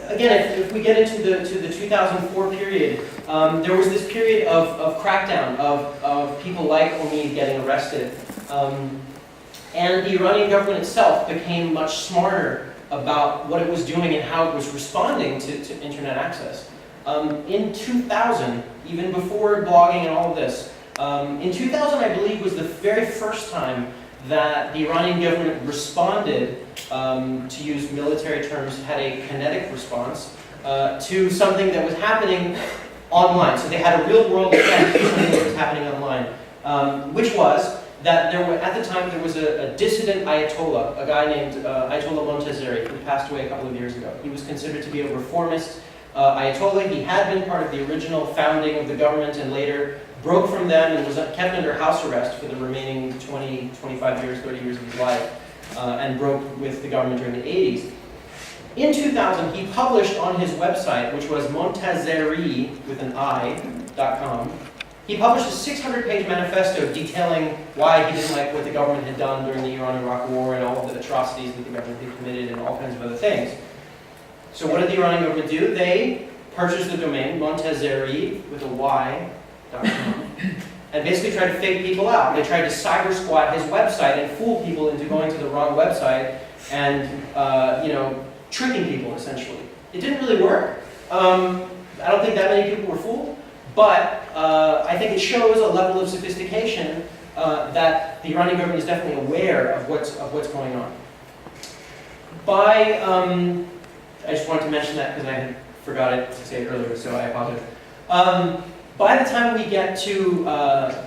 Again, if we get into the 2004 period, there was this period of crackdown of people like Omid getting arrested. And the Iranian government itself became much smarter about what it was doing and how it was responding to internet access. In 2000, even before blogging and all of this, in 2000 I believe was the very first time that the Iranian government responded, to use military terms, had a kinetic response to something that was happening online. So they had a real world effect to something that was happening online, which was that at the time there was a dissident Ayatollah, a guy named Ayatollah Montazeri, who passed away a couple of years ago. He was considered to be a reformist Ayatollah. He had been part of the original founding of the government and later broke from them and was kept under house arrest for the remaining 20, 25 years, 30 years of his life, and broke with the government during the 80s. In 2000, he published on his website, which was montazeri, with an I.com, he published a 600-page manifesto detailing why he didn't like what the government had done during the Iran-Iraq War and all of the atrocities that the government had committed and all kinds of other things. So what did the Iranian government do? They purchased the domain, montazeri, with a Y.com, and basically tried to fake people out. They tried to cyber squat his website and fool people into going to the wrong website and, tricking people, essentially. It didn't really work. I don't think that many people were fooled, but I think it shows a level of sophistication that the Iranian government is definitely aware of what's going on. I just wanted to mention that because I had forgot it to say it earlier, so I apologize. By the time we get to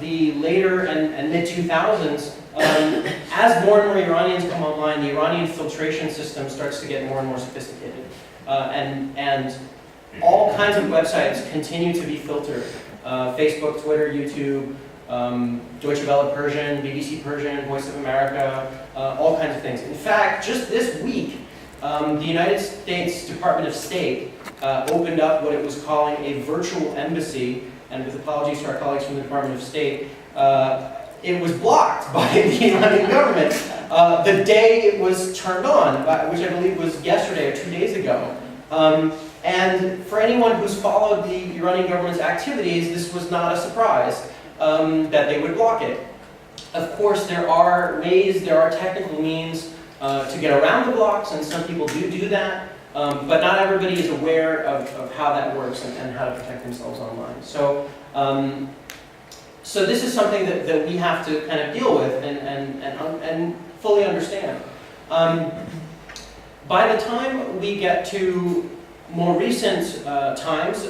the later and mid-2000s, as more and more Iranians come online, the Iranian filtration system starts to get more and more sophisticated. And all kinds of websites continue to be filtered. Facebook, Twitter, YouTube, Deutsche Welle Persian, BBC Persian, Voice of America, all kinds of things. In fact, just this week, the United States Department of State opened up what it was calling a virtual embassy, and with apologies to our colleagues from the Department of State, it was blocked by the Iranian government the day it was turned on, which I believe was yesterday or 2 days ago. And for anyone who's followed the Iranian government's activities, this was not a surprise that they would block it. Of course, there are technical means to get around the blocks, and some people do that, but not everybody is aware of how that works and how to protect themselves online. So this is something that we have to kind of deal with and fully understand. By the time we get to more recent times,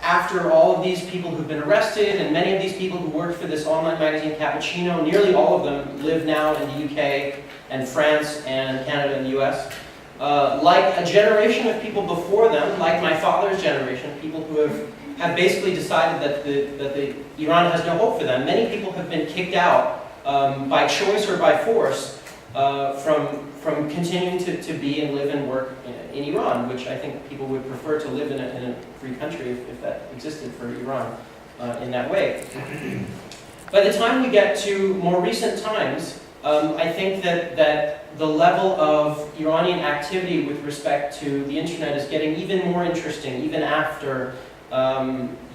after all of these people who've been arrested, and many of these people who worked for this online magazine Cappuccino, nearly all of them live now in the UK and France and Canada and the US. Like a generation of people before them, like my father's generation, people who have basically decided that Iran has no hope for them. Many people have been kicked out by choice or by force from continuing to be and live and work in Iran, which I think people would prefer to live in a free country if that existed for Iran in that way. By the time we get to more recent times, I think that the level of Iranian activity with respect to the internet is getting even more interesting, even after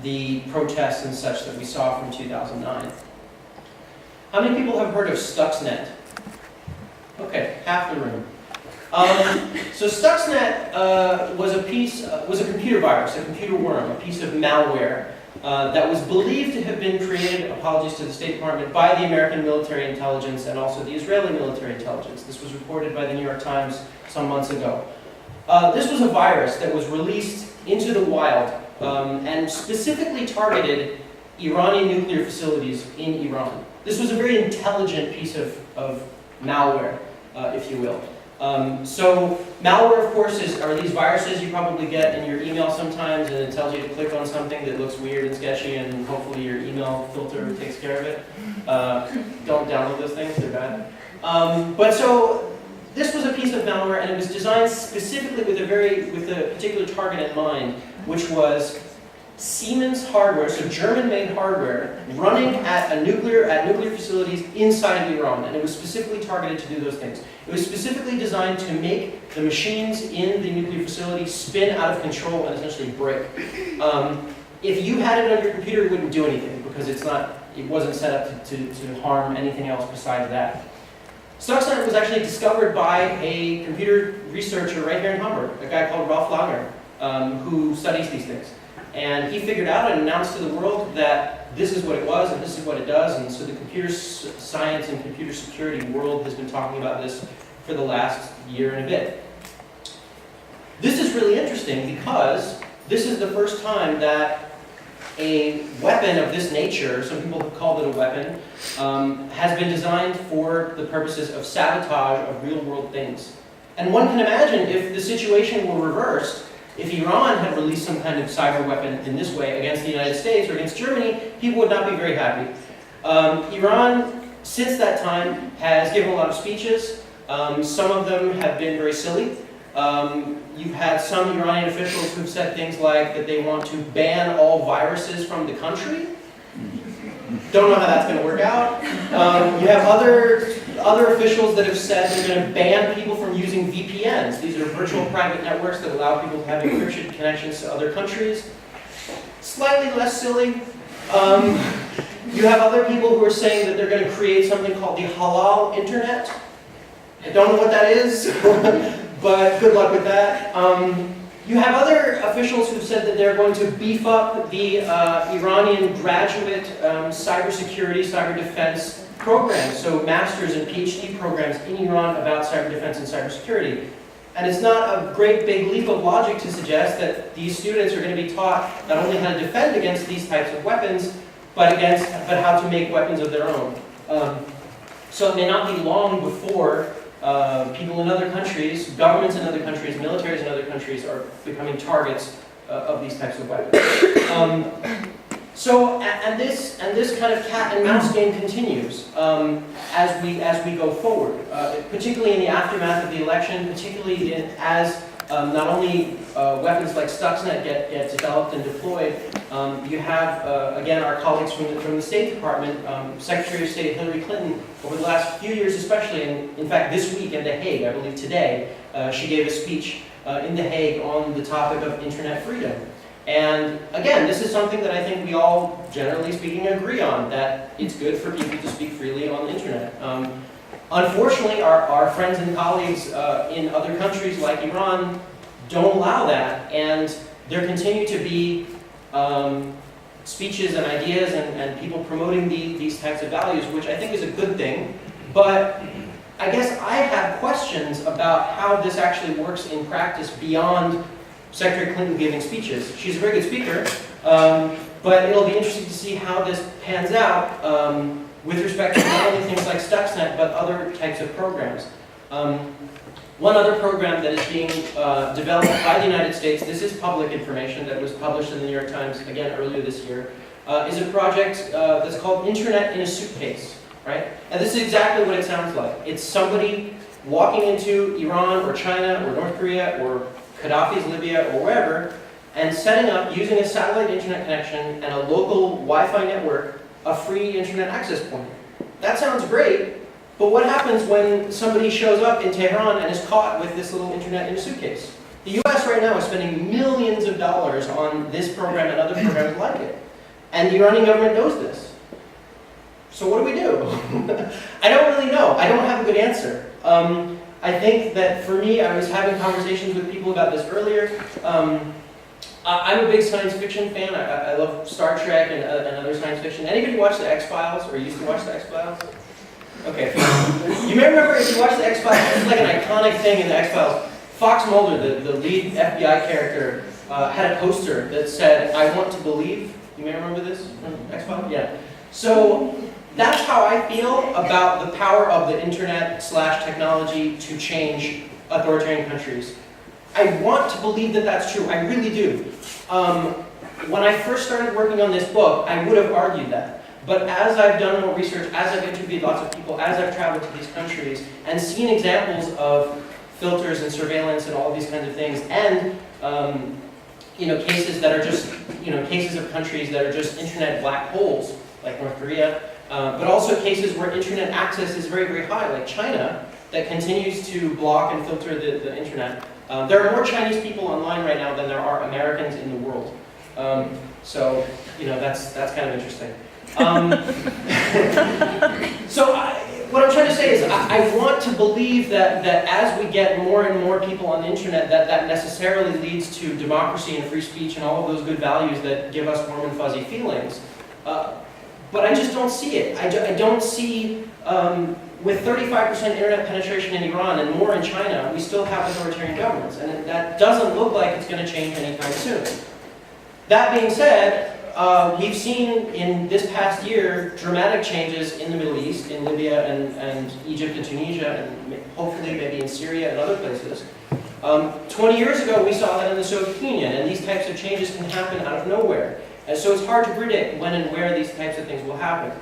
the protests and such that we saw from 2009. How many people have heard of Stuxnet? Okay, half the room. So Stuxnet was a computer virus, a computer worm, a piece of malware that was believed to have been created, apologies to the State Department, by the American military intelligence and also the Israeli military intelligence. This was reported by the New York Times some months ago. This was a virus that was released into the wild and specifically targeted Iranian nuclear facilities in Iran. This was a very intelligent piece of malware, if you will. So malware, of course, are these viruses you probably get in your email sometimes, and it tells you to click on something that looks weird and sketchy, and hopefully your email filter takes care of it. Don't download those things, they're bad. But so this was a piece of malware, and it was designed specifically with a particular target in mind, which was Siemens hardware, so German-made hardware, running at nuclear facilities inside of Iran, and it was specifically targeted to do those things. It was specifically designed to make the machines in the nuclear facility spin out of control and essentially break. If you had it on your computer, it wouldn't do anything because it wasn't set up to harm anything else besides that. Stuxnet was actually discovered by a computer researcher right here in Hamburg, a guy called Ralph Langer, who studies these things. And he figured out and announced to the world that this is what it was and this is what it does. And so the computer science and computer security world has been talking about this for the last year and a bit. This is really interesting because this is the first time that a weapon of this nature, some people have called it a weapon, has been designed for the purposes of sabotage of real-world things. And one can imagine if the situation were reversed, if Iran had released some kind of cyber weapon in this way against the United States or against Germany, people would not be very happy. Iran, since that time, has given a lot of speeches. Some of them have been very silly. You've had some Iranian officials who've said things like that they want to ban all viruses from the country. Don't know how that's going to work out. You have other officials that have said they're going to ban people from using VPNs. These are virtual private networks that allow people to have encrypted connections to other countries. Slightly less silly. You have other people who are saying that they're going to create something called the halal internet. I don't know what that is, but good luck with that. You have other officials who've said that they're going to beef up the Iranian graduate cybersecurity, cyber defense programs, so master's and PhD programs in Iran about cyber defense and cybersecurity. And it's not a great big leap of logic to suggest that these students are going to be taught not only how to defend against these types of weapons, but how to make weapons of their own. So it may not be long before people in other countries, governments in other countries, militaries in other countries are becoming targets of these types of weapons. And this kind of cat and mouse game continues as we go forward, particularly in the aftermath of the election, particularly as not only weapons like Stuxnet get developed and deployed. You have, again, our colleagues from the State Department, Secretary of State Hillary Clinton, over the last few years especially, and in fact this week in The Hague, I believe today, she gave a speech in The Hague on the topic of internet freedom. And again, this is something that I think we all, generally speaking, agree on, that it's good for people to speak freely on the internet. Unfortunately, our friends and colleagues in other countries like Iran don't allow that, and there continue to be speeches and ideas and people promoting these types of values, which I think is a good thing. But I guess I have questions about how this actually works in practice beyond Secretary Clinton giving speeches. She's a very good speaker, but it'll be interesting to see how this pans out with respect to not only things like Stuxnet, but other types of programs. One other program that is being developed by the United States, this is public information that was published in the New York Times, again, earlier this year, is a project that's called Internet in a Suitcase, right? And this is exactly what it sounds like. It's somebody walking into Iran or China or North Korea or Gaddafi's Libya or wherever, and setting up, using a satellite internet connection and a local Wi-Fi network, a free internet access point. That sounds great, but what happens when somebody shows up in Tehran and is caught with this little internet in a suitcase? The US right now is spending millions of dollars on this program and other programs like it. And the Iranian government knows this. So what do we do? I don't really know. I don't have a good answer. I think that for me, I was having conversations with people about this earlier. I'm a big science fiction fan. I love Star Trek and other science fiction. Anybody watch the X-Files or used to watch the X-Files? Okay. You may remember if you watched the X-Files, it's like an iconic thing in the X-Files. Fox Mulder, the lead FBI character, had a poster that said, "I want to believe." You may remember this from X-Files? Yeah. So that's how I feel about the power of the internet/technology to change authoritarian countries. I want to believe that that's true. I really do. When I first started working on this book, I would have argued that. But as I've done more research, as I've interviewed lots of people, as I've traveled to these countries, and seen examples of filters and surveillance and all these kinds of things, and cases that are just, cases of countries that are just internet black holes, like North Korea, but also cases where internet access is very, very high, like China, that continues to block and filter the internet. There are more Chinese people online right now than there are Americans in the world. So, that's kind of interesting. What I'm trying to say is I want to believe that as we get more and more people on the internet, that necessarily leads to democracy and free speech and all of those good values that give us warm and fuzzy feelings. But I just don't see it. I don't see, with 35% internet penetration in Iran and more in China, we still have authoritarian governments. And that doesn't look like it's going to change anytime soon. That being said, we've seen in this past year dramatic changes in the Middle East, in Libya and Egypt and Tunisia, and hopefully maybe in Syria and other places. 20 years ago, we saw that in the Soviet Union, and these types of changes can happen out of nowhere. And so it's hard to predict when and where these types of things will happen.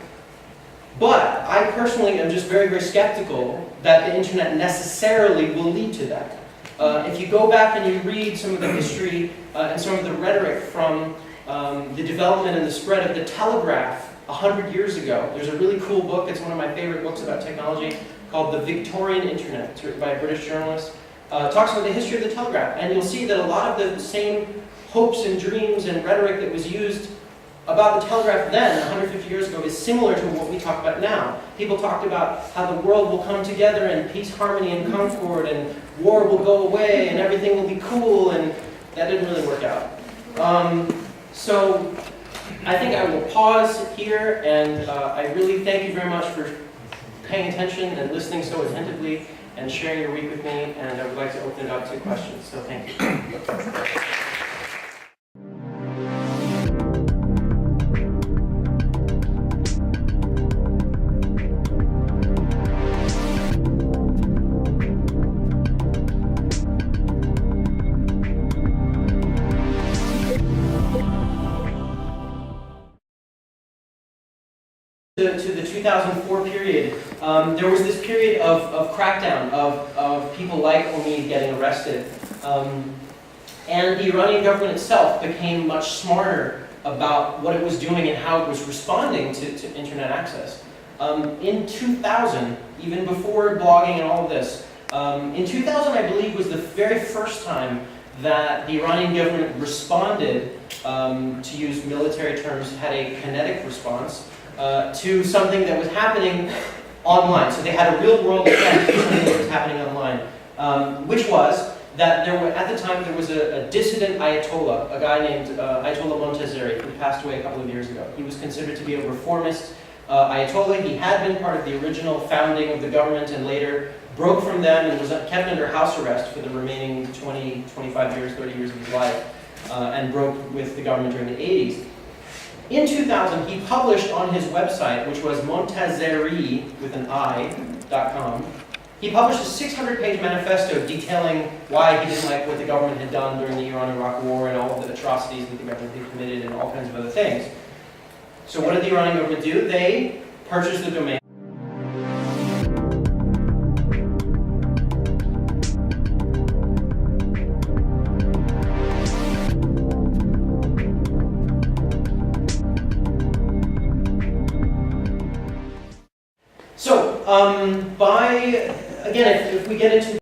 But I personally am just very, very skeptical that the internet necessarily will lead to that. If you go back and you read some of the history and some of the rhetoric from the development and the spread of the telegraph 100 years ago. There's a really cool book, it's one of my favorite books about technology, called The Victorian Internet. It's written by a British journalist. Talks about the history of the telegraph, and you'll see that a lot of the same hopes and dreams and rhetoric that was used about the telegraph then, 150 years ago, is similar to what we talk about now. People talked about how the world will come together in peace, harmony, and concord, and war will go away, and everything will be cool, and that didn't really work out. So I think I will pause here, and I really thank you very much for paying attention and listening so attentively and sharing your week with me, and I would like to open it up to questions, so thank you. To the 2004 period, there was this period of crackdown, of people like Omid getting arrested. And the Iranian government itself became much smarter about what it was doing and how it was responding to internet access. In 2000, even before blogging and all of this, in 2000 I believe was the very first time that the Iranian government responded, to use military terms, had a kinetic response to something that was happening online. So they had a real world effect to something that was happening online, which was that at the time there was a dissident Ayatollah, a guy named Ayatollah Montazeri, who passed away a couple of years ago. He was considered to be a reformist Ayatollah. He had been part of the original founding of the government and later broke from them and was kept under house arrest for the remaining 20, 25 years, 30 years of his life, and broke with the government during the 80s. In 2000, he published on his website, which was montazeri, with an I.com, he published a 600-page manifesto detailing why he didn't like what the government had done during the Iran-Iraq War and all of the atrocities that the government had committed and all kinds of other things. So what did the Iranian government do? They purchased the domain. So, again, if we get into